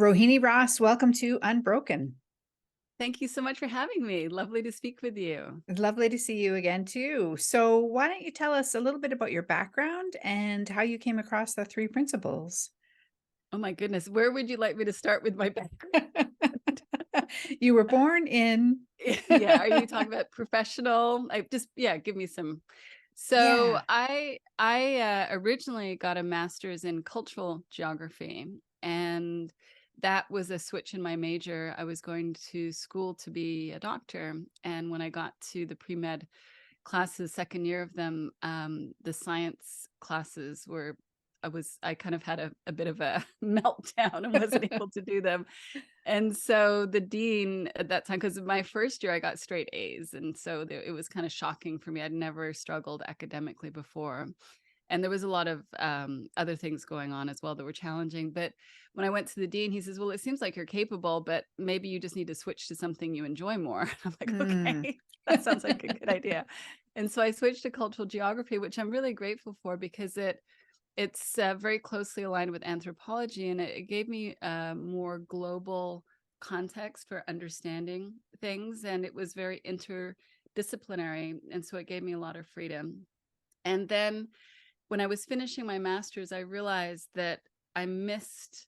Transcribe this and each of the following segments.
Rohini Ross, welcome to Unbroken. Thank you so much for having me. Lovely to speak with you. Lovely to see you again, too. So, why don't you tell us a little bit about your background and how you came across the three principles? Oh my goodness, where would you like me to start with my background? You were born in. Yeah, are you talking about professional? Give me some. So Yeah. I originally got a master's in cultural geography, and that was a switch in my major. I was going to school to be a doctor, and when I got to the pre-med classes, second year of them, the science classes were I kind of had a bit of a meltdown and wasn't able to do them. And so the dean at that time, because my first year I got straight A's, and so it was kind of shocking for me. I'd never struggled academically before, and there was a lot of other things going on as well that were challenging. But when I went to the dean, he says, "Well, it seems like you're capable, but maybe you just need to switch to something you enjoy more." I'm like, Mm. "Okay, that sounds like a good idea." And so I switched to cultural geography, which I'm really grateful for because it's very closely aligned with anthropology, and it gave me a more global context for understanding things, and it was very interdisciplinary, and so it gave me a lot of freedom. And then when I was finishing my master's, I realized that I missed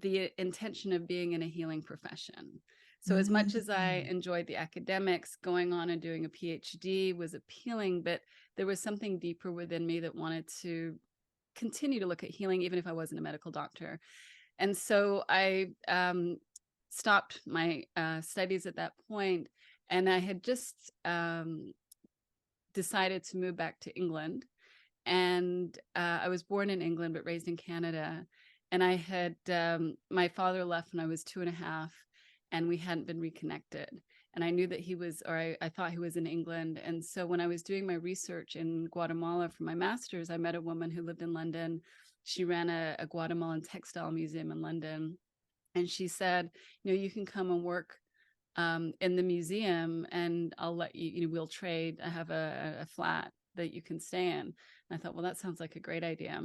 the intention of being in a healing profession. So as much as I Mm. enjoyed the academics, going on and doing a PhD was appealing, but there was something deeper within me that wanted to continue to look at healing, even if I wasn't a medical doctor. And so I stopped my studies at that point, and I had just decided to move back to England. And I was born in England, but raised in Canada. And I had my father left when I was 2.5, and we hadn't been reconnected. And I knew that he was, or I thought he was in England. And so when I was doing my research in Guatemala for my master's, I met a woman who lived in London. She ran a Guatemalan textile museum in London. And she said, you can come and work in the museum, and I'll let you, we'll trade. I have a flat that you can stay in. And I thought, well, that sounds like a great idea.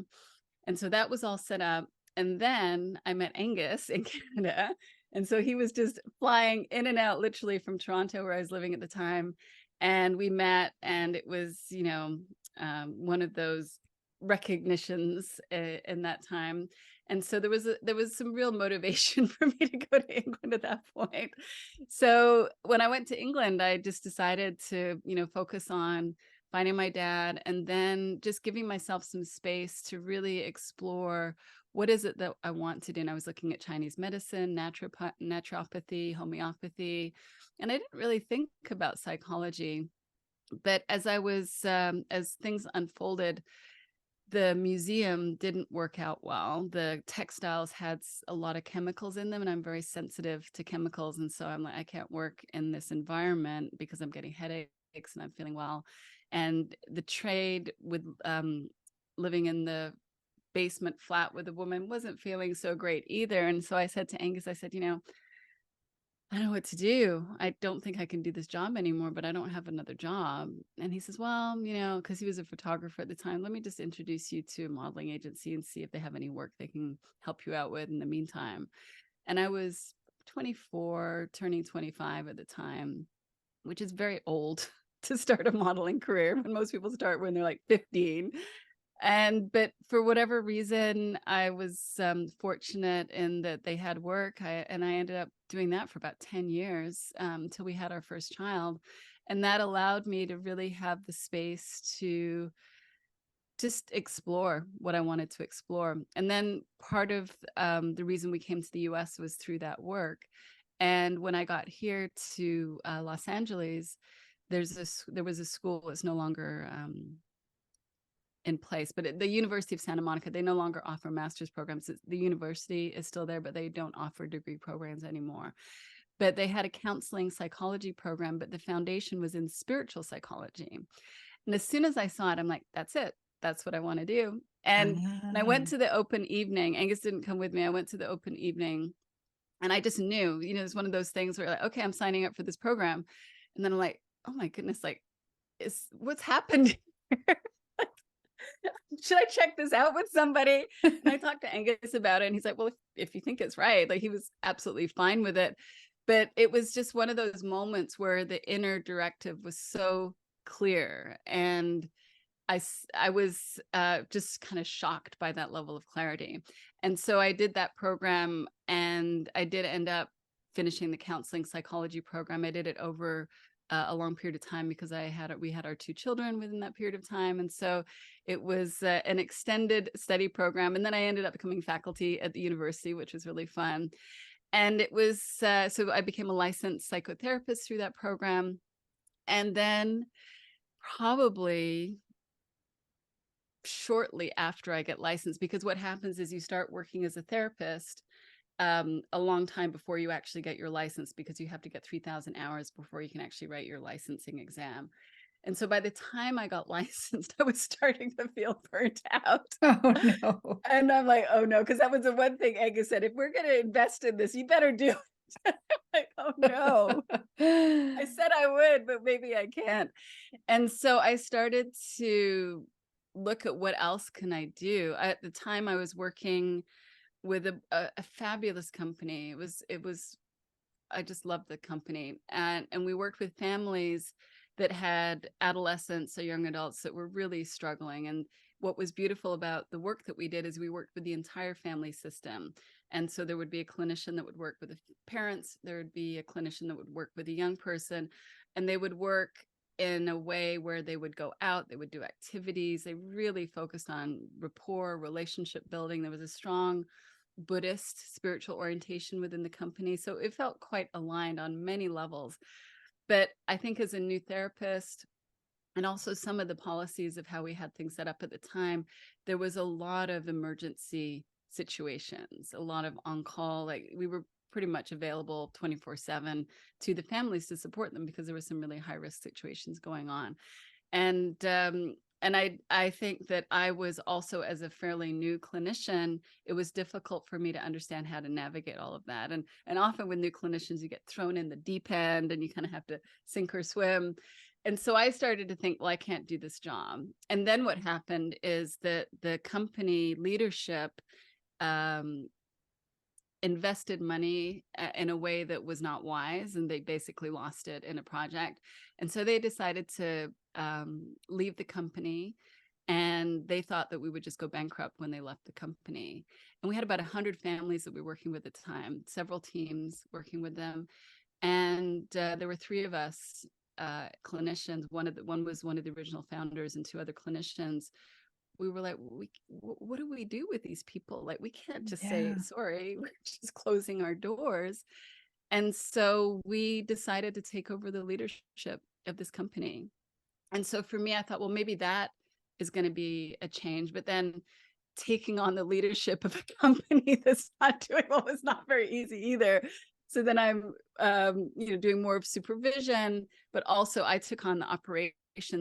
And so that was all set up. And then I met Angus in Canada. And so he was just flying in and out literally from Toronto, where I was living at the time. And we met, and it was, one of those recognitions in that time. And so there was some real motivation for me to go to England at that point. So when I went to England, I just decided to, focus on finding my dad, and then just giving myself some space to really explore what is it that I want to do. And I was looking at Chinese medicine, naturopathy, homeopathy, and I didn't really think about psychology. But as things unfolded, the museum didn't work out well. The textiles had a lot of chemicals in them, and I'm very sensitive to chemicals. And so I'm like, I can't work in this environment because I'm getting headaches and I'm feeling well. And the trade with living in the basement flat with a woman wasn't feeling so great either. And so I said to Angus, I said, I don't know what to do. I don't think I can do this job anymore, but I don't have another job. And he says, well, because he was a photographer at the time, let me just introduce you to a modeling agency and see if they have any work they can help you out with in the meantime. And I was 24, turning 25 at the time, which is very old to start a modeling career when most people start when they're like 15. But for whatever reason, I was fortunate in that they had work. I ended up doing that for about 10 years until we had our first child. And that allowed me to really have the space to just explore what I wanted to explore. And then part of the reason we came to the US was through that work. And when I got here to Los Angeles, there was a school. It's no longer in place, but at the University of Santa Monica, they no longer offer master's programs. The university is still there, but they don't offer degree programs anymore. But they had a counseling psychology program, but the foundation was in spiritual psychology. And as soon as I saw it, I'm like, that's it. That's what I want to do. And I went Ah. to the open evening. Angus didn't come with me. I went to the open evening, and I just knew, it's one of those things where like, okay, I'm signing up for this program. And then I'm like, oh my goodness, like, what's happened? should I check this out with somebody? And I talked to Angus about it, and he's like, well, if you think it's right, like he was absolutely fine with it. But it was just one of those moments where the inner directive was so clear. And I was just kind of shocked by that level of clarity. And so I did that program, and I did end up finishing the counseling psychology program. I did it over a long period of time because we had our two children within that period of time. And so it was an extended study program. And then I ended up becoming faculty at the university, which was really fun. And it was, so I became a licensed psychotherapist through that program. And then probably shortly after I get licensed, because what happens is you start working as a therapist a long time before you actually get your license, because you have to get 3,000 hours before you can actually write your licensing exam. And so by the time I got licensed, I was starting to feel burnt out. Oh, no. And I'm like, oh no, because that was the one thing Angus said, if we're going to invest in this, you better do it. I'm like, oh no. I said I would, but maybe I can't. And so I started to look at what else can I do. At the time I was working with a fabulous company. It was I just loved the company. And we worked with families that had adolescents or young adults that were really struggling. And what was beautiful about the work that we did is we worked with the entire family system. And so there would be a clinician that would work with the parents, there would be a clinician that would work with a young person, and they would work in a way where they would go out, they would do activities. They really focused on rapport, relationship building. There was a strong Buddhist spiritual orientation within the company. So it felt quite aligned on many levels. But I think as a new therapist, and also some of the policies of how we had things set up at the time, there was a lot of emergency situations, a lot of on-call. Like we were pretty much available 24/7 to the families to support them because there were some really high-risk situations going on. And I think that I was also, as a fairly new clinician, it was difficult for me to understand how to navigate all of that. And often with new clinicians, you get thrown in the deep end and you kind of have to sink or swim. And so I started to think, well, I can't do this job. And then what happened is that the company leadership invested money in a way that was not wise, and they basically lost it in a project. And so they decided to leave the company, and they thought that we would just go bankrupt when they left the company. And we had about 100 families that we were working with at the time, several teams working with them. And there were three of us clinicians. One was one of the original founders, and two other clinicians. We were like, what do we do with these people? Like, we can't just say, Yeah. sorry, we're just closing our doors. And so we decided to take over the leadership of this company. And so for me, I thought, well, maybe that is going to be a change. But then taking on the leadership of a company that's not doing well was not very easy either. So then I'm, doing more of supervision, but also I took on the operations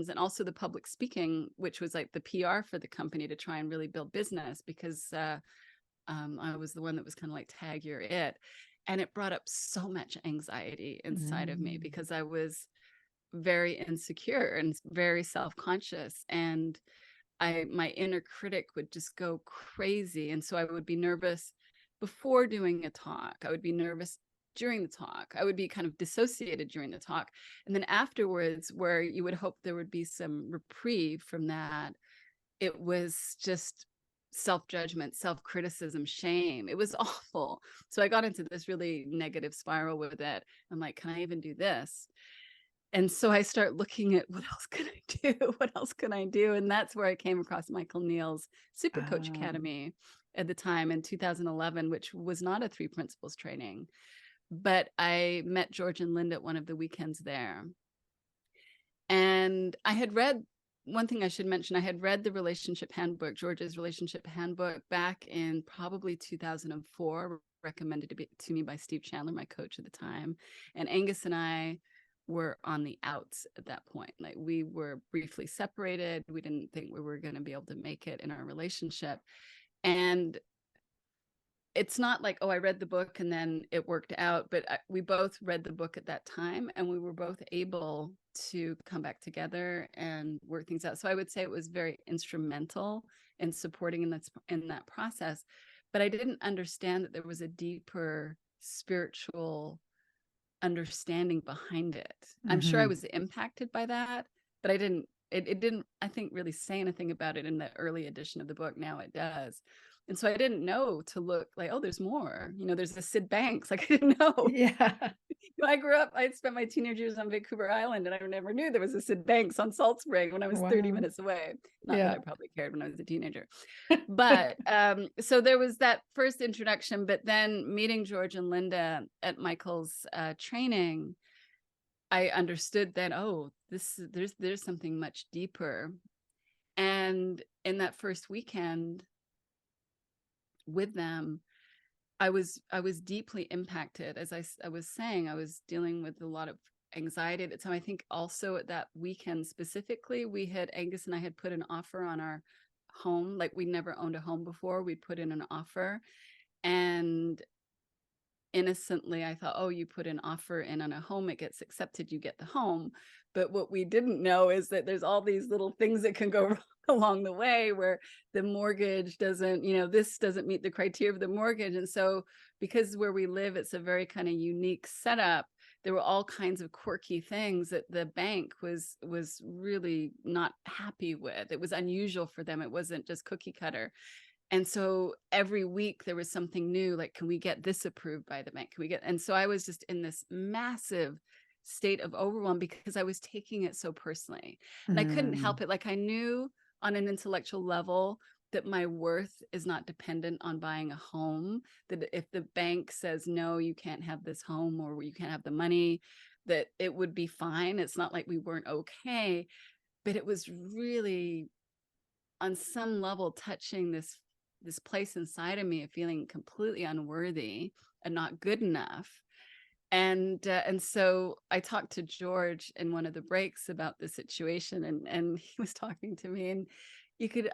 and also the public speaking, which was like the PR for the company to try and really build business, because I was the one that was kind of like, tag, you're it. And it brought up so much anxiety inside of me because I was very insecure and very self-conscious, and my inner critic would just go crazy. And so I would be nervous before doing a talk. I would be nervous during the talk. I would be kind of dissociated during the talk. And then afterwards, where you would hope there would be some reprieve from that, it was just self-judgment, self-criticism, shame. It was awful. So I got into this really negative spiral with it. I'm like, can I even do this? And so I start looking at, what else can I do? What else can I do? And that's where I came across Michael Neal's Super Coach Academy at the time in 2011, which was not a three principles training. But I met George and Linda at one of the weekends there. And I had read, one thing I should mention, I had read the relationship handbook, George's relationship handbook, back in probably 2004, recommended to me by Steve Chandler, my coach at the time. And Angus and I were on the outs at that point. Like, we were briefly separated. We didn't think we were going to be able to make it in our relationship. And it's not like, oh, I read the book and then it worked out, but we both read the book at that time, and we were both able to come back together and work things out. So I would say it was very instrumental in supporting in that process. But I didn't understand that there was a deeper spiritual understanding behind it. I'm sure I Mhm. was impacted by that, but it didn't, I think, really say anything about it in the early edition of the book. Now it does. And so I didn't know to look like, oh, there's more. There's the Sid Banks. Like, I didn't know. Yeah. I grew up, I spent my teenage years on Vancouver Island, and I never knew there was a Sid Banks on Salt Spring when I was 30 Wow. minutes away. Not that Yeah. I probably cared when I was a teenager. But so there was that first introduction, but then meeting George and Linda at Michael's training, I understood that, oh, there's something much deeper. And in that first weekend with them, I was deeply impacted. As I was saying, I was dealing with a lot of anxiety at the time. I think also at that weekend specifically, Angus and I had put an offer on our home. Like, we never owned a home before. We put in an offer, and innocently I thought, oh, you put an offer in on a home, it gets accepted, you get the home. But what we didn't know is that there's all these little things that can go wrong along the way, where the mortgage doesn't, this doesn't meet the criteria of the mortgage. And so, because where we live, it's a very kind of unique setup, there were all kinds of quirky things that the bank was really not happy with. It was unusual for them. It wasn't just cookie cutter. And so every week there was something new, like, can we get this approved by the bank? And so I was just in this massive state of overwhelm because I was taking it so personally. And I couldn't Mm. help it. Like, I knew on an intellectual level that my worth is not dependent on buying a home, that if the bank says, no, you can't have this home, or you can't have the money, that it would be fine. It's not like we weren't okay. But it was really, on some level, touching this place inside of me of feeling completely unworthy and not good enough. And so I talked to George in one of the breaks about the situation, and he was talking to me, and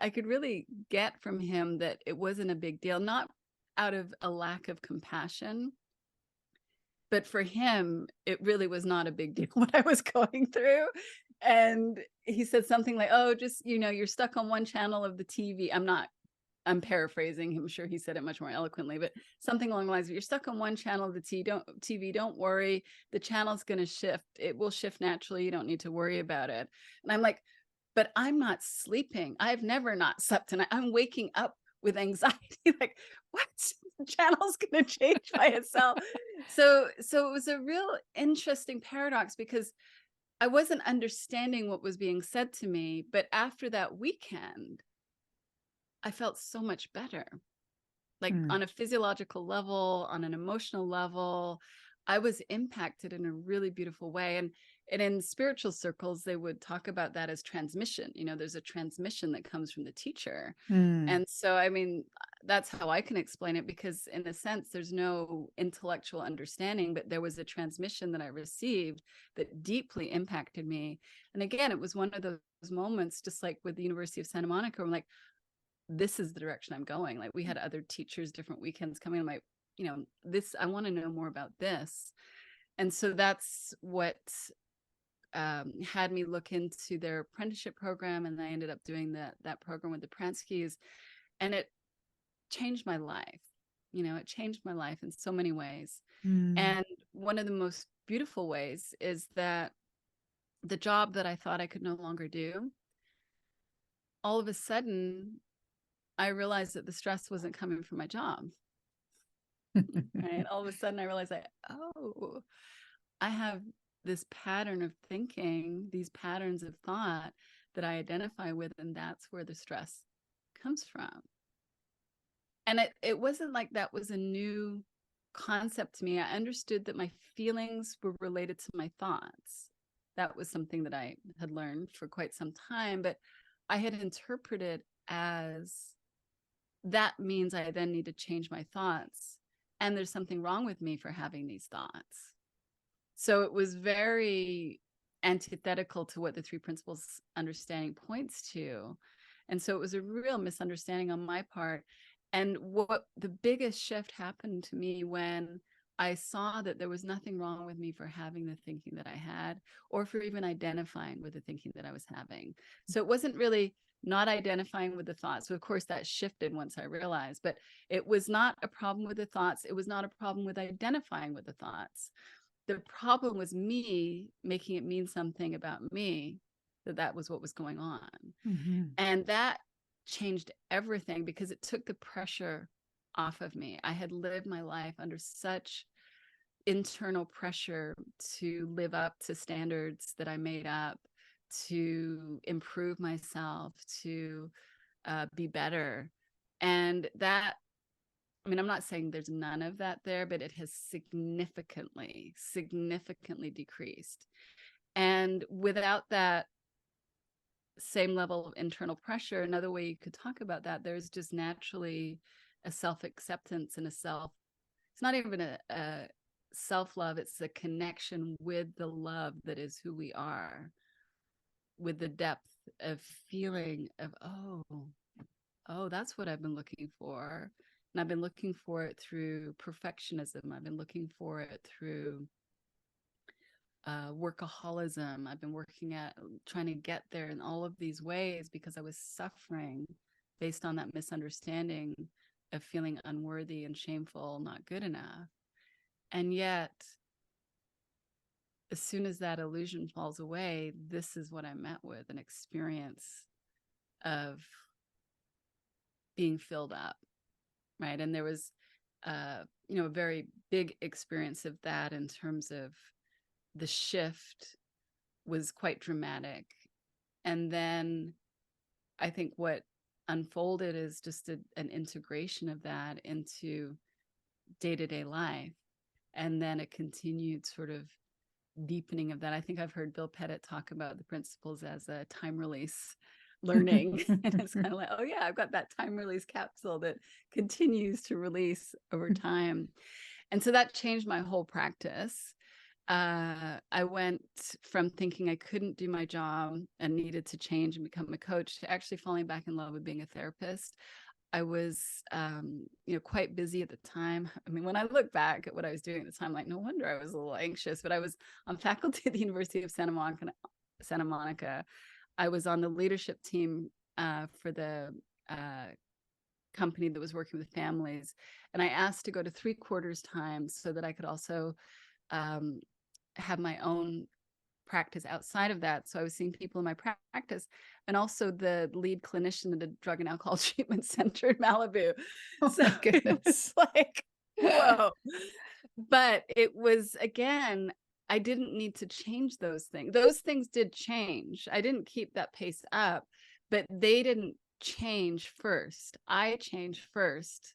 I could really get from him that it wasn't a big deal, not out of a lack of compassion, but for him it really was not a big deal what I was going through. And he said something like, oh, just, you're stuck on one channel of the TV. I'm paraphrasing. I'm sure he said it much more eloquently, but something along the lines of, you're stuck on one channel of the TV. Don't worry. The channel's going to shift. It will shift naturally. You don't need to worry about it. And I'm like, but I'm not sleeping. I've never not slept. And I'm waking up with anxiety. Like, what? The channel's going to change by itself. So it was a real interesting paradox, because I wasn't understanding what was being said to me. But after that weekend, I felt so much better. Like, Mm. on a physiological level, on an emotional level, I was impacted in a really beautiful way. And in spiritual circles, they would talk about that as transmission. There's a transmission that comes from the teacher. Mm. And so, I mean, that's how I can explain it, because in a sense, there's no intellectual understanding, but there was a transmission that I received that deeply impacted me. And again, it was one of those moments, just like with the University of Santa Monica, where I'm like, this is the direction I'm going. Like, we had other teachers different weekends coming. I'm like, this, I want to know more about this. And so that's what had me look into their apprenticeship program. And I ended up doing that program with the Pranskys, and it changed my life. It changed my life in so many ways. Mm. And one of the most beautiful ways is that the job that I thought I could no longer do, all of a sudden I realized that the stress wasn't coming from my job. Right. All of a sudden I realized, like, oh, I have this pattern of thinking, these patterns of thought that I identify with, and that's where the stress comes from. And it wasn't like that was a new concept to me. I understood that my feelings were related to my thoughts. That was something that I had learned for quite some time, but I had interpreted as, that means I then need to change my thoughts, and there's something wrong with me for having these thoughts. So it was very antithetical to what the three principles understanding points to. And so it was a real misunderstanding on my part. And what the biggest shift happened to me when I saw that there was nothing wrong with me for having the thinking that I had, or for even identifying with the thinking that I was having. So it wasn't really not identifying with the thoughts. So of course that shifted once I realized, but it was not a problem with the thoughts. It was not a problem with identifying with the thoughts. The problem was me making it mean something about me, that was what was going on. Mhm. And that changed everything because it took the pressure off of me. I had lived my life under such internal pressure to live up to standards that I made up, to improve myself, to be better. And that, I mean, I'm not saying there's none of that there, but it has significantly, significantly decreased. And without that same level of internal pressure, another way you could talk about that, there's just naturally a self-acceptance and it's not even a self-love, it's a connection with the love that is who we are, with the depth of feeling of, oh, that's what I've been looking for. And I've been looking for it through perfectionism. I've been looking for it through workaholism. I've been working at trying to get there in all of these ways because I was suffering based on that misunderstanding of feeling unworthy and shameful, not good enough. And yet, as soon as that illusion falls away, this is what I met with, an experience of being filled up, right? And there was, a very big experience of that in terms of the shift was quite dramatic. And then I think what unfolded is just an integration of that into day-to-day life. And then a continued sort of deepening of that. I think I've heard Bill Pettit talk about the principles as a time release learning. And it's kind of like, oh yeah, I've got that time release capsule that continues to release over time. And so that changed my whole practice. I went from thinking I couldn't do my job and needed to change and become a coach to actually falling back in love with being a therapist. I was, quite busy at the time. I mean, when I look back at what I was doing at the time, like, no wonder I was a little anxious, but I was on faculty at the University of Santa Monica. I was on the leadership team for the company that was working with families. And I asked to go to 3/4 time so that I could also have my own practice outside of that. So I was seeing people in my practice and also the lead clinician at a drug and alcohol treatment center in Malibu. Oh So my it goodness. was like, whoa. But it was, again, I didn't need to change those things. Those things did change. I didn't keep that pace up, but they didn't change first. I changed first.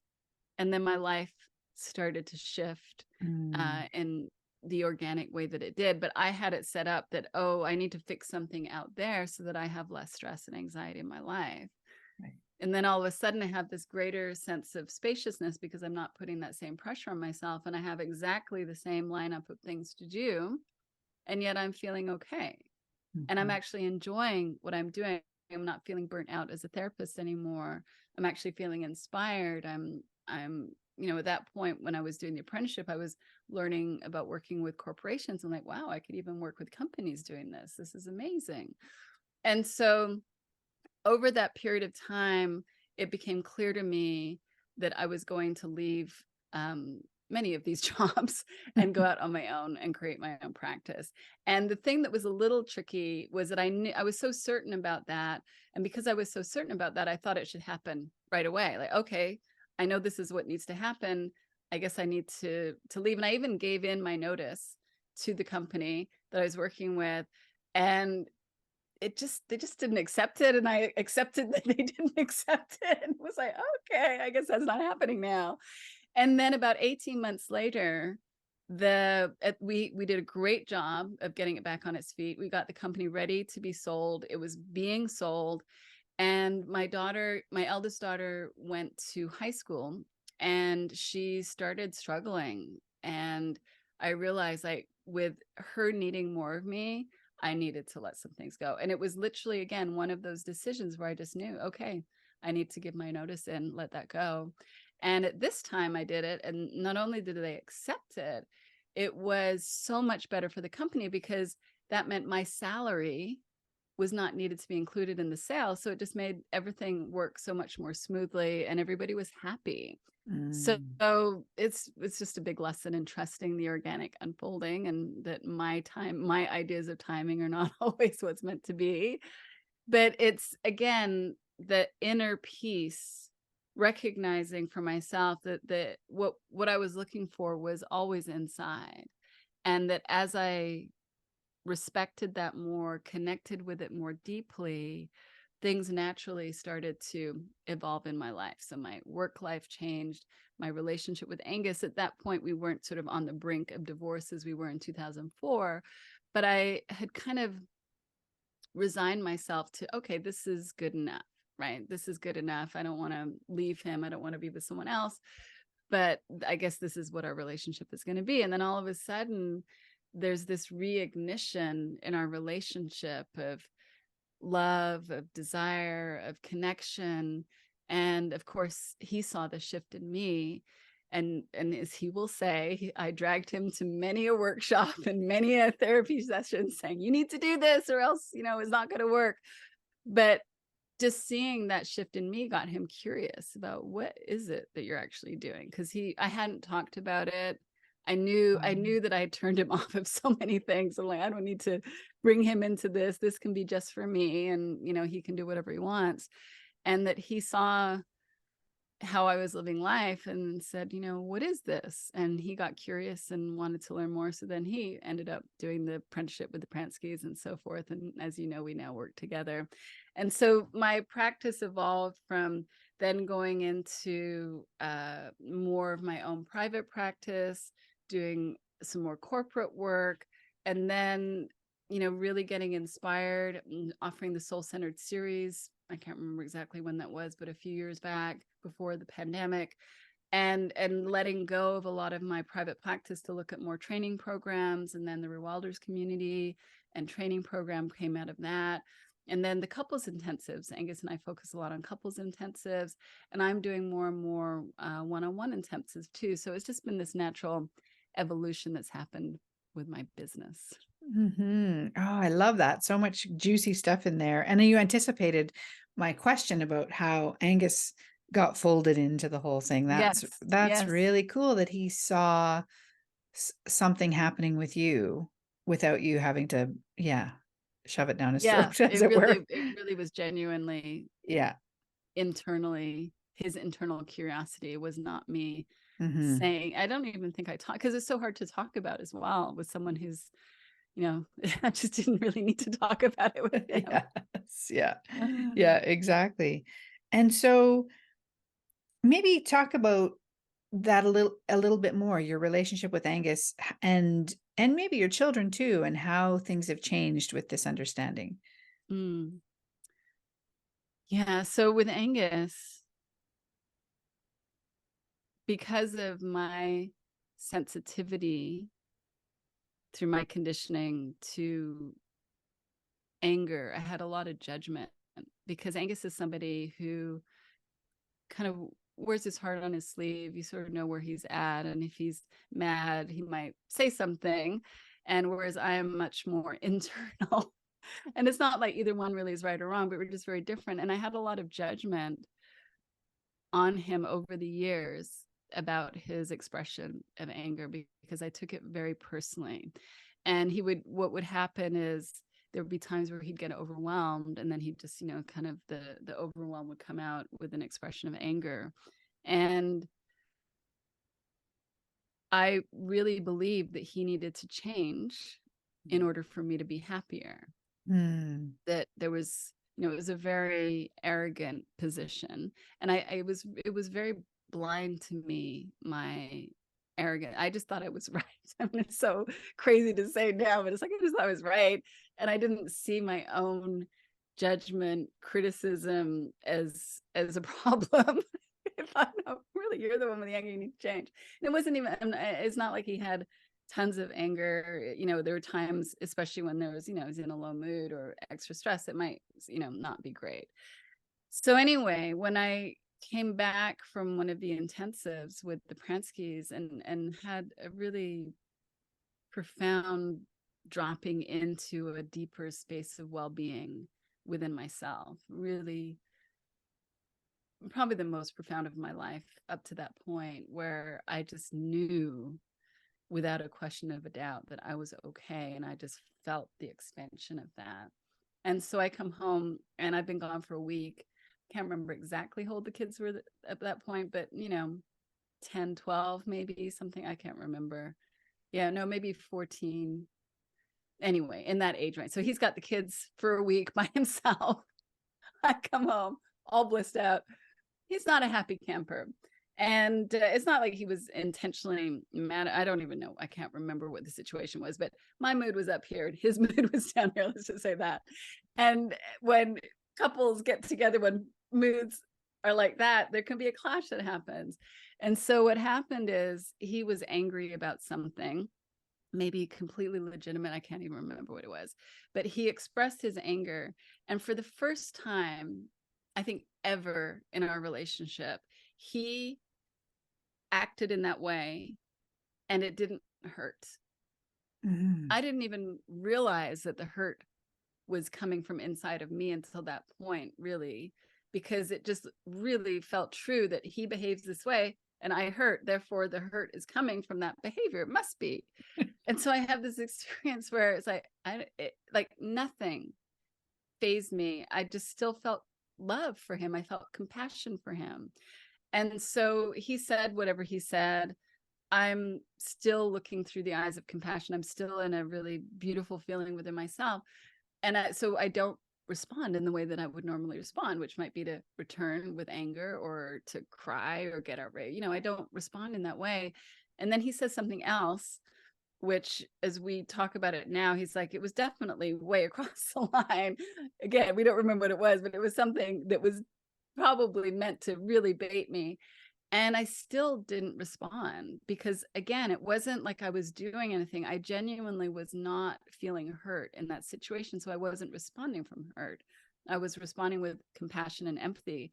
And then my life started to shift Mm, in the organic way that it did. But I had it set up that, oh, I need to fix something out there so that I have less stress and anxiety in my life. right. And then all of a sudden I have this greater sense of spaciousness because I'm not putting that same pressure on myself, and I have exactly the same lineup of things to do. And yet I'm feeling okay. And I'm Mhm. actually enjoying what I'm doing. I'm not feeling burnt out as a therapist anymore. I'm actually feeling inspired. I'm, at that point when I was doing the apprenticeship, I was learning about working with corporations. I'm like, wow, I could even work with companies doing this. This is amazing. And so over that period of time, it became clear to me that I was going to leave many of these jobs and go out on my own and create my own practice. And the thing that was a little tricky was that I knew I was so certain about that. And because I was so certain about that, I thought it should happen right away. Like, okay, I know this is what needs to happen. I guess I need to leave. And I even gave in my notice to the company that I was working with. And they just didn't accept it, and I accepted that they didn't accept it, and was like, okay, I guess that's not happening now. And then about 18 months later, we did a great job of getting it back on its feet. We got the company ready to be sold. It was being sold. And my eldest daughter went to high school and she started struggling. And I realized, like, with her needing more of me, I needed to let some things go. And it was literally, again, one of those decisions where I just knew, okay, I need to give my notice and let that go. And at this time I did it, and not only did they accept it, it was so much better for the company because that meant my salary was not needed to be included in the sale. So it just made everything work so much more smoothly and everybody was happy. So Mm. it's just a big lesson in trusting the organic unfolding, and that my ideas of timing are not always what's meant to be. But it's again the inner peace, recognizing for myself that what I was looking for was always inside. And that as I respected that more, connected with it more deeply, things naturally started to evolve in my life. So my work life changed, my relationship with Angus. At that point, we weren't sort of on the brink of divorce as we were in 2004, but I had kind of resigned myself to, okay, this is good enough, right? This is good enough. I don't want to leave him. I don't want to be with someone else, but I guess this is what our relationship is going to be. And then all of a sudden, there's this reignition in our relationship of love, of desire, of connection. And of course, he saw the shift in me. And as he will say, I dragged him to many a workshop and many a therapy session saying, you need to do this or else, it's not going to work. But just seeing that shift in me got him curious about what is it that you're actually doing? Because I hadn't talked about it. I knew that I had turned him off of so many things. I'm like, I don't need to bring him into this. This can be just for me, and he can do whatever he wants. And that he saw how I was living life and said, what is this? And he got curious and wanted to learn more. So then he ended up doing the apprenticeship with the Pranskys and so forth. And as you know, we now work together. And so my practice evolved from then going into more of my own private practice, doing some more corporate work, and then, really getting inspired and offering the Soul Centered series. I can't remember exactly when that was, but a few years back before the pandemic, and letting go of a lot of my private practice to look at more training programs. And then the Rewilders community and training program came out of that. And then the couples intensives, Angus and I focus a lot on couples intensives, and I'm doing more and more one-on-one intensives too. So it's just been this natural evolution that's happened with my business. Oh, I love that. So much juicy stuff in there. And then you anticipated my question about how Angus got folded into the whole thing. That's Yes, that's yes. really cool that he saw something happening with you without you having to, yeah, shove it down his Yeah, throat, as it it really were. it really was genuinely Yeah. internally, his internal curiosity. It was not me Hmm. saying. I don't even think I talk, because it's so hard to talk about as well with someone who's, I just didn't really need to talk about it with him. Yes. Yeah. Yeah, exactly. And so maybe talk about that a little bit more, your relationship with Angus and maybe your children too, and how things have changed with this understanding. Mm. Yeah, so with Angus, because of my sensitivity through my conditioning to anger, I had a lot of judgment, because Angus is somebody who kind of wears his heart on his sleeve. You sort of know where he's at. And if he's mad, he might say something. And whereas I am much more internal, and it's not like either one really is right or wrong, but we're just very different. And I had a lot of judgment on him over the years about his expression of anger, because I took it very personally. And what would happen is there would be times where he'd get overwhelmed, and then he'd just, kind of the overwhelm would come out with an expression of anger. And I really believed that he needed to change in order for me to be happier. Hmm. That there was, it was a very arrogant position. And it was very blind to me, my arrogant. I just thought I was right. I mean, it's so crazy to say now, but it's like I just thought I was right. And I didn't see my own judgment, criticism as a problem. I thought, no, really, you're the one with the anger, you need to change. And it wasn't even, it's not like he had tons of anger. There were times, especially when there was, he's in a low mood or extra stress, it might, not be great. So anyway, when I came back from one of the intensives with the Pranskys and had a really profound dropping into a deeper space of well-being within myself. Really, probably the most profound of my life up to that point, where I just knew without a question of a doubt that I was okay. And I just felt the expansion of that. And so I come home, and I've been gone for a week. Can't remember exactly how old the kids were at that point, but 10, 12, maybe, something. I can't remember. Yeah, no, maybe 14. Anyway, in that age range. So he's got the kids for a week by himself. I come home all blissed out. He's not a happy camper. And it's not like he was intentionally mad. I don't even know. I can't remember what the situation was, but my mood was up here and his mood was down here. Let's just say that. And when couples get together, when moods are like that, there can be a clash that happens. And so what happened is he was angry about something, maybe completely legitimate. I can't even remember what it was, but he expressed his anger. And for the first time, I think ever in our relationship, he acted in that way and it didn't hurt. Mm. I didn't even realize that the hurt was coming from inside of me until that point, really, because it just really felt true that he behaves this way and I hurt. Therefore, the hurt is coming from that behavior. It must be. And so I have this experience where it's like, like nothing fazed me. I just still felt love for him. I felt compassion for him. And so he said whatever he said. I'm still looking through the eyes of compassion. I'm still in a really beautiful feeling within myself. And so I don't respond in the way that I would normally respond, which might be to return with anger or to cry or get outraged. I don't respond in that way. And then he says something else, which, as we talk about it now, he's like, it was definitely way across the line. Again, we don't remember what it was, but it was something that was probably meant to really bait me. And I still didn't respond because, again, it wasn't like I was doing anything. I genuinely was not feeling hurt in that situation. So I wasn't responding from hurt. I was responding with compassion and empathy.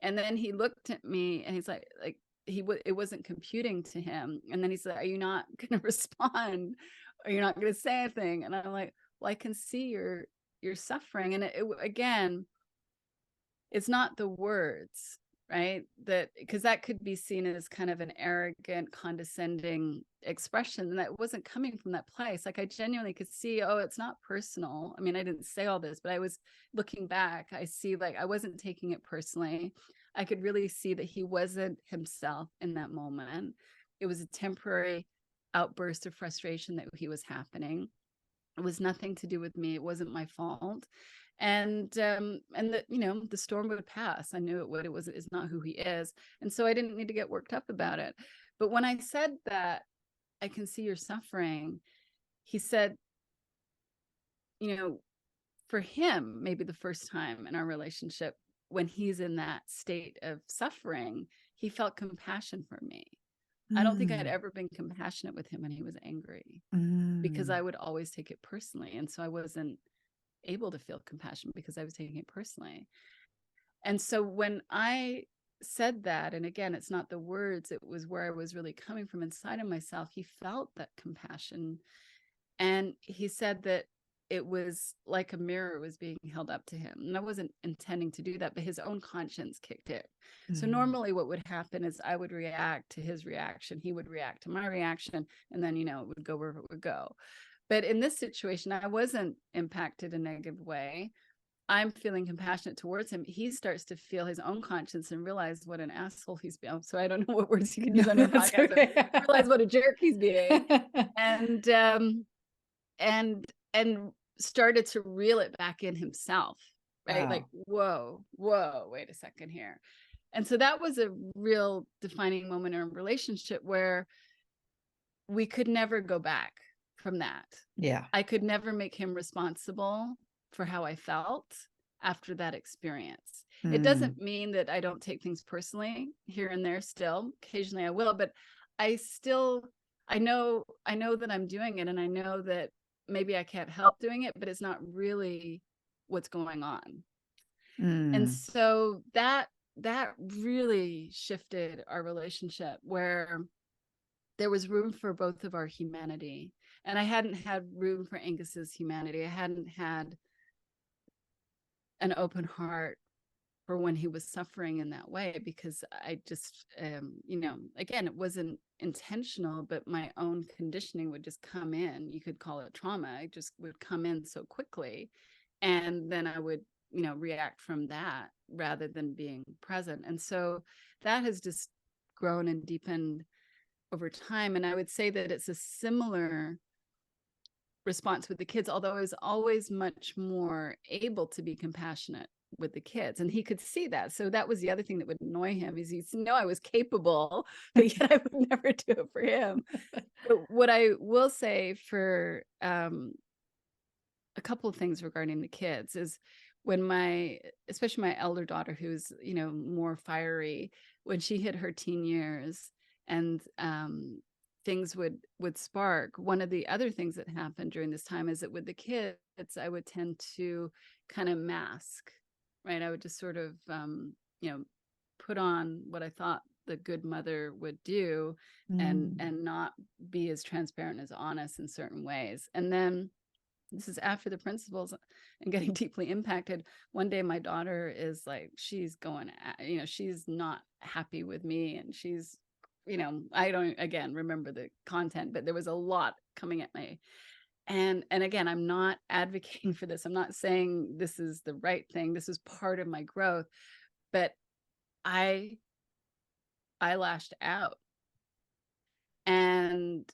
And then he looked at me and he's like it wasn't computing to him. And then he said, are you not going to respond? Are you not going to say anything? And I'm like, well, I can see you're suffering. And again, it's not the words, right? That, because that could be seen as kind of an arrogant, condescending expression. And that wasn't coming from that place. Like I genuinely could see, oh, it's not personal. I mean, I didn't say all this, but I was looking back. I see, like, I wasn't taking it personally. I could really see that he wasn't himself in that moment. It was a temporary outburst of frustration that he was happening. It was nothing to do with me. It wasn't my fault. And the storm would pass. I knew it would. It's not who he is. And so I didn't need to get worked up about it. But when I said that, I can see you're suffering, he said, for him, maybe the first time in our relationship, when he's in that state of suffering, he felt compassion for me. I don't think I'd ever been compassionate with him when he was angry, because I would always take it personally. And so I wasn't able to feel compassion because I was taking it personally. And so when I said that, and again, it's not the words, it was where I was really coming from inside of myself, he felt that compassion. And he said that it was like a mirror was being held up to him. And I wasn't intending to do that, but his own conscience kicked in. So normally what would happen is I would react to his reaction. He would react to my reaction. And then, it would go wherever it would go. But in this situation, I wasn't impacted in a negative way. I'm feeling compassionate towards him. He starts to feel his own conscience and realize what an asshole he's being. So I don't know what words you can use on your podcast. Okay. Realize what a jerk he's being. And started to reel it back in himself, right? Wow. Like, whoa, wait a second here. And so that was a real defining moment in a relationship where we could never go back from that. Yeah. I could never make him responsible for how I felt after that experience. It doesn't mean that I don't take things personally here and there still. Occasionally I will, but I know that I'm doing it, and I know that maybe I can't help doing it, but it's not really what's going on. And so that that really shifted our relationship, where there was room for both of our humanity. And I hadn't had room for Angus's humanity. I hadn't had an open heart for when he was suffering in that way, because I just, again, it wasn't intentional, but my own conditioning would just come in. You could call it trauma. It just would come in so quickly. And then I would, react from that rather than being present. And so that has just grown and deepened over time. And I would say that it's a similar response with the kids, although I was always much more able to be compassionate with the kids, and he could see that. So that was the other thing that would annoy him, is he'd know I was capable, but yet I would never do it for him. But what I will say for a couple of things regarding the kids is, when especially my elder daughter, who's more fiery, when she hit her teen years and things would spark, one of the other things that happened during this time is that with the kids, I would tend to kind of mask, right? I would just sort of put on what I thought the good mother would do, and not be as transparent, as honest in certain ways. And then, this is after the principals and getting deeply impacted. One day my daughter is like, she's going, she's not happy with me, and she's, I don't, again, remember the content, but there was a lot coming at me. And again, I'm not advocating for this. I'm not saying this is the right thing. This is part of my growth, but I lashed out, and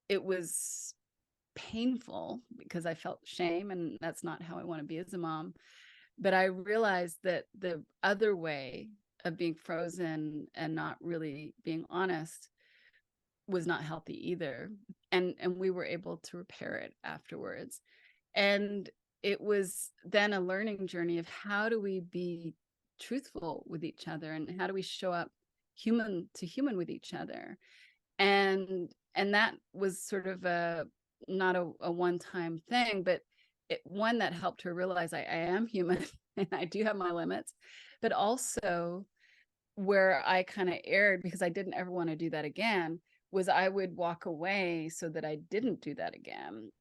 it was painful because I felt shame, and that's not how I want to be as a mom. But I realized that the other way of being frozen and not really being honest was not healthy either. And we were able to repair it afterwards. And it was then a learning journey of, how do we be truthful with each other, and how do we show up human to human with each other? And that was sort of not a one-time thing, but one that helped her realize I am human and I do have my limits. But also, where I kind of erred, because I didn't ever want to do that again, was I would walk away so that I didn't do that again.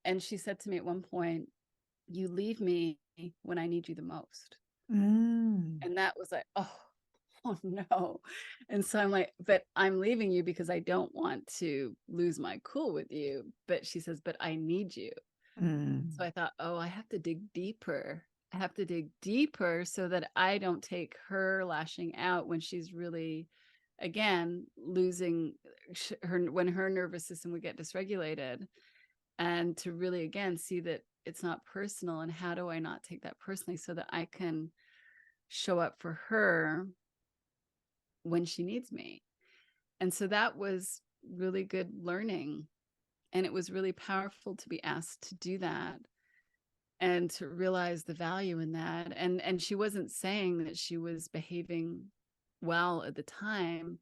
And she said to me at one point, "You leave me when I need you the most." And that was like, oh no. And so I'm like, "But I'm leaving you because I don't want to lose my cool with you." But she says, "But I need you." So I thought, oh, I have to dig deeper. I have to dig deeper so that I don't take her lashing out when she's really, again, losing her, when her nervous system would get dysregulated, and to really, again, see that it's not personal, and how do I not take that personally so that I can show up for her when she needs me. And so that was really good learning. And it was really powerful to be asked to do that, and to realize the value in that. And she wasn't saying that she was behaving well at the time,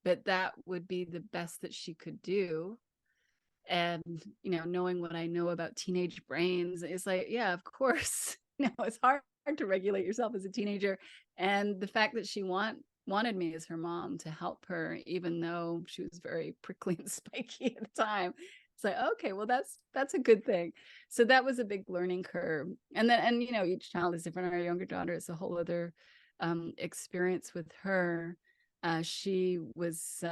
but that would be the best that she could do. And knowing what I know about teenage brains, it's like, yeah, of course, it's hard to regulate yourself as a teenager. And the fact that she wanted me as her mom to help her, even though she was very prickly and spiky at the time, it's like, okay, well, that's a good thing. So that was a big learning curve. And then, each child is different. Our younger daughter is a whole other experience with her. She was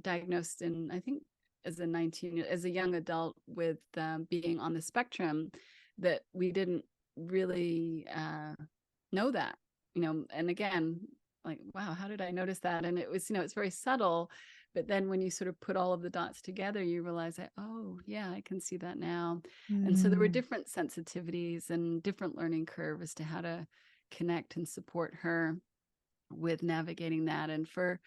diagnosed in, I think, as a young adult, with being on the spectrum, that we didn't really know that, and again, like, wow, how did I notice that? And it was, it's very subtle, but then when you sort of put all of the dots together, you realize that, oh yeah, I can see that now. And so there were different sensitivities and different learning curves as to how to connect and support her with navigating that. And for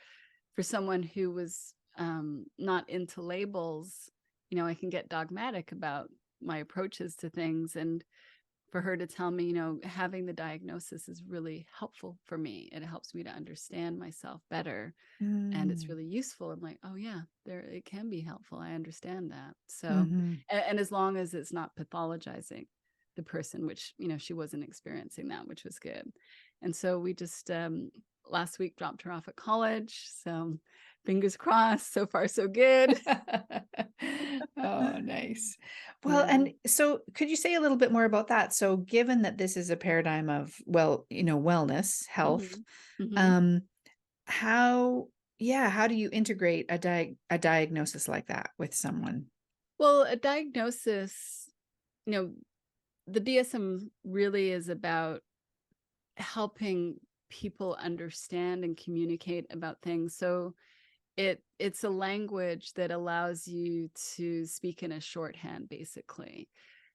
someone who was not into labels, I can get dogmatic about my approaches to things. And for her to tell me, having the diagnosis is really helpful for me. It helps me to understand myself better. And it's really useful. I'm like, oh yeah, it can be helpful. I understand that. So, and as long as it's not pathologizing the person, which, she wasn't experiencing that, which was good. And so we just last week dropped her off at college. So fingers crossed, so far so good. Oh, nice. Well, Yeah. and so could you say a little bit more about that? So given that this is a paradigm of, well, wellness, health, Hmm. Hmm. um, how, yeah, how do you integrate a diagnosis like that with someone? Well, a diagnosis, you know, the DSM really is about helping people understand and communicate about things. So it's a language that allows you to speak in a shorthand, basically.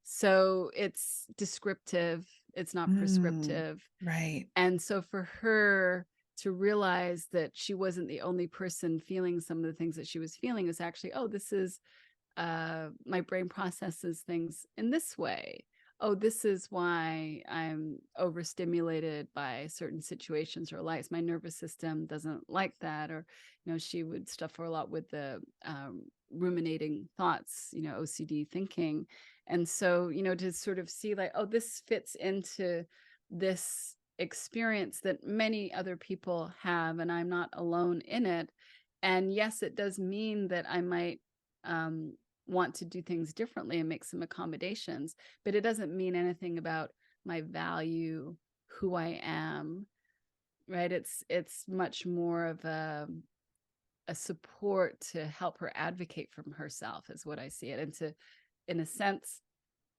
So it's descriptive, it's not Mm, prescriptive. right. And so for her to realize that she wasn't the only person feeling some of the things that she was feeling, is actually, oh, this is my brain processes things in this way. Oh, this is why I'm overstimulated by certain situations or lights. My nervous system doesn't like that. Or, she would suffer a lot with the ruminating thoughts, OCD thinking. And so, to sort of see like, oh, this fits into this experience that many other people have, and I'm not alone in it. And yes, it does mean that I might um, want to do things differently and make some accommodations, but it doesn't mean anything about my value, who I am, right? It's much more of a support to help her advocate for herself, is what I see it. And to, in a sense,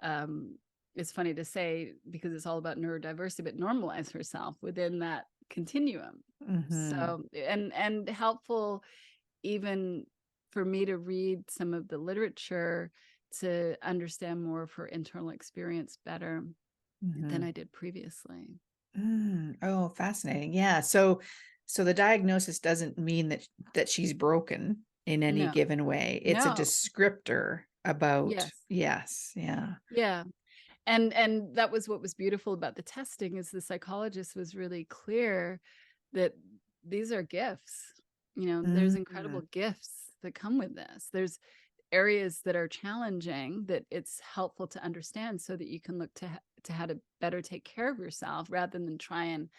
um, it's funny to say because it's all about neurodiversity, but normalize herself within that continuum. Hmm. So, and helpful even for me to read some of the literature to understand more of her internal experience better than Hmm. I did previously. Oh, fascinating. Yeah. So the diagnosis doesn't mean that she's broken in any No, given way. It's a no, descriptor about, yes, yes, yeah. yeah. And that was what was beautiful about the testing, is the psychologist was really clear that these are gifts. There's incredible Mm, gifts that come with this. There's areas that are challenging that it's helpful to understand so that you can look to how to better take care of yourself, rather than try and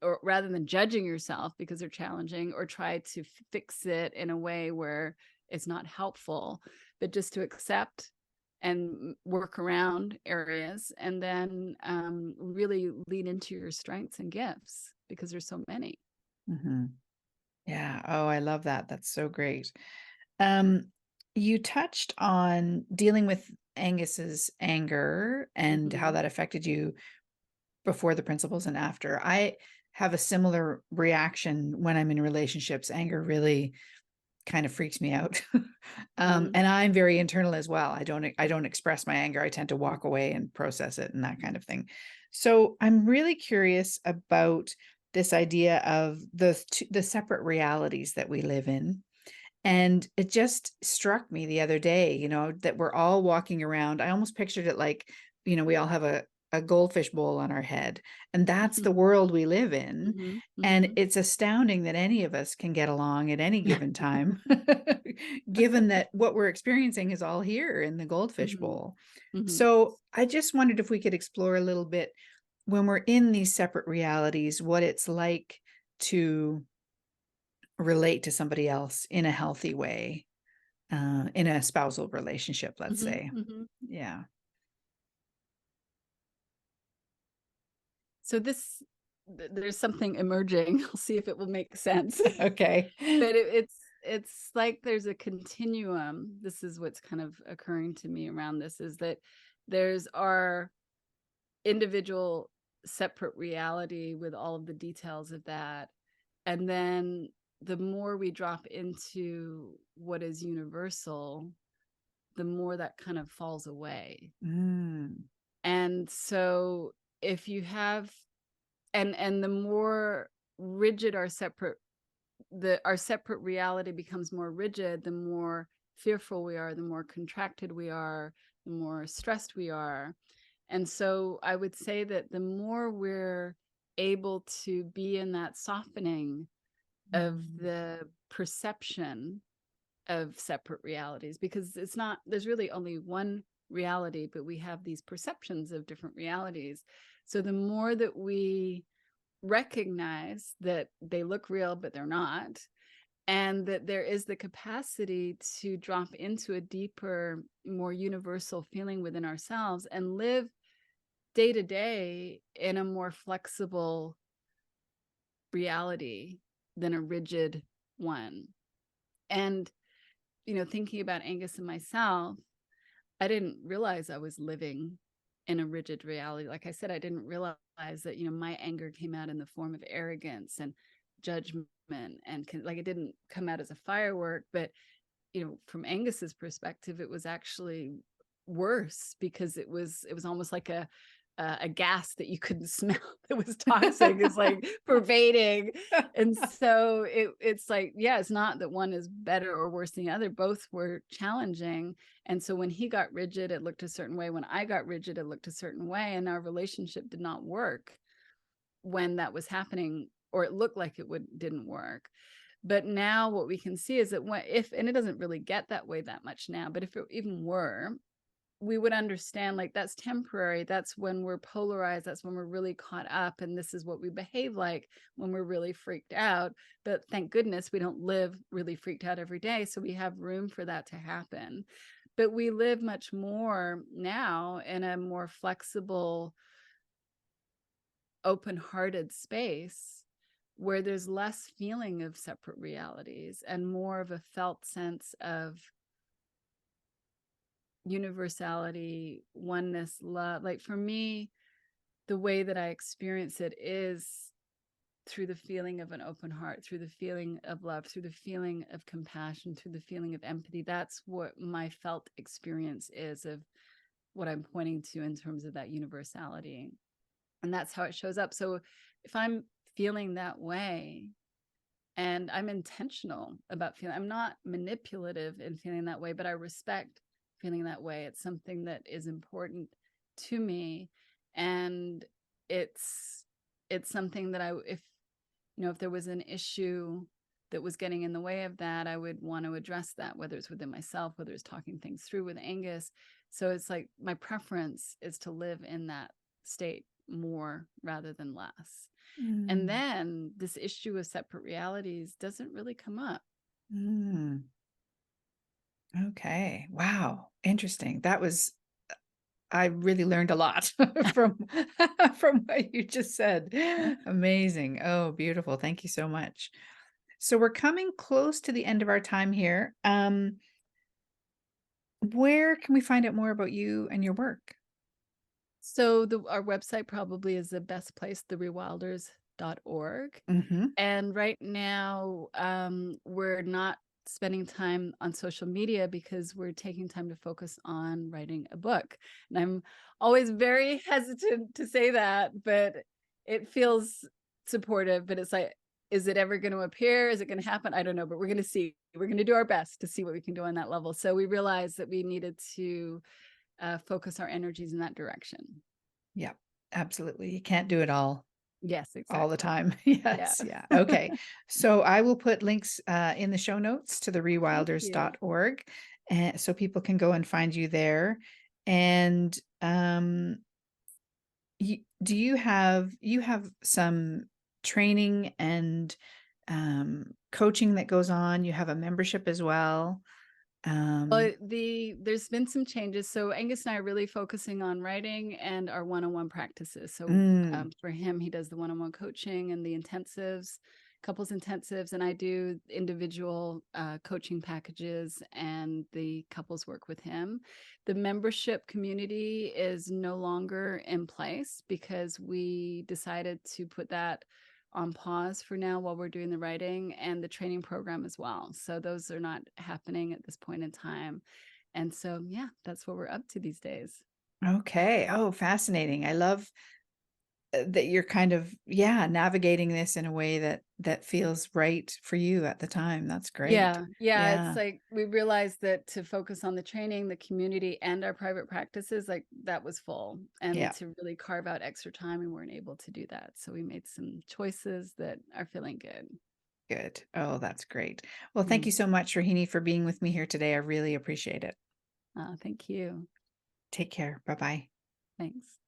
or rather than judging yourself because they're challenging, or try to fix it in a way where it's not helpful, but just to accept and work around areas, and then really lean into your strengths and gifts, because there's so many. mhm. Yeah. Oh, I love that. That's so great. Um, you touched on dealing with Angus's anger and how Hmm. that affected you before the principles and after. I have a similar reaction when I'm in relationships. Anger really kind of freaks me out. Hmm. And I'm very internal as well. I don't express my anger. I tend to walk away and process it and that kind of thing. So I'm really curious about this idea of the separate realities that we live in. And it just struck me the other day, that we're all walking around. I almost pictured it like, we all have a goldfish bowl on our head, and that's the world we live in. Hmm. And Hmm. it's astounding that any of us can get along at any given time, given that what we're experiencing is all here in the goldfish Hmm. bowl. Hmm. So I just wondered if we could explore a little bit when we're in these separate realities, what it's like to relate to somebody else in a healthy way, in a spousal relationship, let's Hmm. say. Hmm. Yeah. So there's something emerging. I'll see if it will make sense. Okay. But it's like there's a continuum. This is what's kind of occurring to me around this, is that there's our individual separate reality with all of the details of that. And then the more we drop into what is universal, the more that kind of falls away. Mm, And so if you have, and the more rigid our separate reality becomes more rigid, the more fearful we are, the more contracted we are, the more stressed we are. And so I would say that the more we're able to be in that softening of mm, the perception of separate realities, because there's really only one reality, but we have these perceptions of different realities. So the more that we recognize that they look real, but they're not, and that there is the capacity to drop into a deeper, more universal feeling within ourselves and live day to day in a more flexible reality than a rigid one. And, thinking about Angus and myself, I didn't realize I was living in a rigid reality. Like I said, I didn't realize that, my anger came out in the form of arrogance and judgment, and like it didn't come out as a firework, but from Angus's perspective, it was actually worse because it was almost like a gas that you couldn't smell that was toxic. It's like pervading. And so it's like, yeah, it's not that one is better or worse than the other. Both were challenging. And so when he got rigid, it looked a certain way. When I got rigid, it looked a certain way. And our relationship did not work when that was happening, or it looked like didn't work. But now what we can see is that and it doesn't really get that way that much now, but if it even were, we would understand, like, that's temporary. That's when we're polarized. That's when we're really caught up. And this is what we behave like when we're really freaked out. But thank goodness we don't live really freaked out every day. So we have room for that to happen. But we live much more now in a more flexible, open-hearted space where there's less feeling of separate realities and more of a felt sense of universality, oneness, love. Like for me, the way that I experience it is through the feeling of an open heart, through the feeling of love, through the feeling of compassion, through the feeling of empathy. That's what my felt experience is of what I'm pointing to in terms of that universality. And that's how it shows up. So if I'm feeling that way, and I'm intentional about feeling, I'm not manipulative in feeling that way, but I respect feeling that way. It's something that is important to me. And it's something that if there was an issue that was getting in the way of that, I would want to address that, whether it's within myself, whether it's talking things through with Angus. So it's like my preference is to live in that state more rather than less. And Mm. then this issue of separate realities doesn't really come up. Mm. Okay. Wow. Interesting. I really learned a lot from from what you just said. Amazing. Oh, beautiful. Thank you so much. So we're coming close to the end of our time here. Where can we find out more about you and your work? So our website probably is the best place, therewilders.org. Hmm. And right now, we're not spending time on social media because we're taking time to focus on writing a book. And I'm always very hesitant to say that, but it feels supportive. But it's like, is it ever going to appear? Is it going to happen? I don't know, but we're going to see. We're going to do our best to see what we can do on that level. So we realized that we needed to focus our energies in that direction. Yeah, absolutely. You can't do it Yes, all the exactly. time. Yeah. Yes. Yeah. Okay. So I will put links in the show notes to the Thank you. rewilders.org, and so people can go and find you there. And do you have some training and coaching that goes on? You have a membership as well. Well, there's been some changes. So Angus and I are really focusing on writing and our one-on-one practices. So Mm, for him, he does the one-on-one coaching and the intensives, couples intensives, and I do individual coaching packages and the couples work with him. The membership community is no longer in place because we decided to put that on pause for now while we're doing the writing and the training program as well. So those are not happening at this point in time. And so, yeah, that's what we're up to these days. okay. Oh, fascinating. I love that you're kind of, yeah, navigating this in a way that feels right for you at the time. That's great. Yeah. Yeah. It's Yeah. like we realized that to focus on the training, the community, and our private practices, like that was full. And Yeah. to really carve out extra time, we weren't able to do that. So we made some choices that are feeling good. Good. Oh, that's great. Well, thank Mm. you so much, Rohini, for being with me here today. I really appreciate it. Thank you. Take care. Bye-bye. Thanks.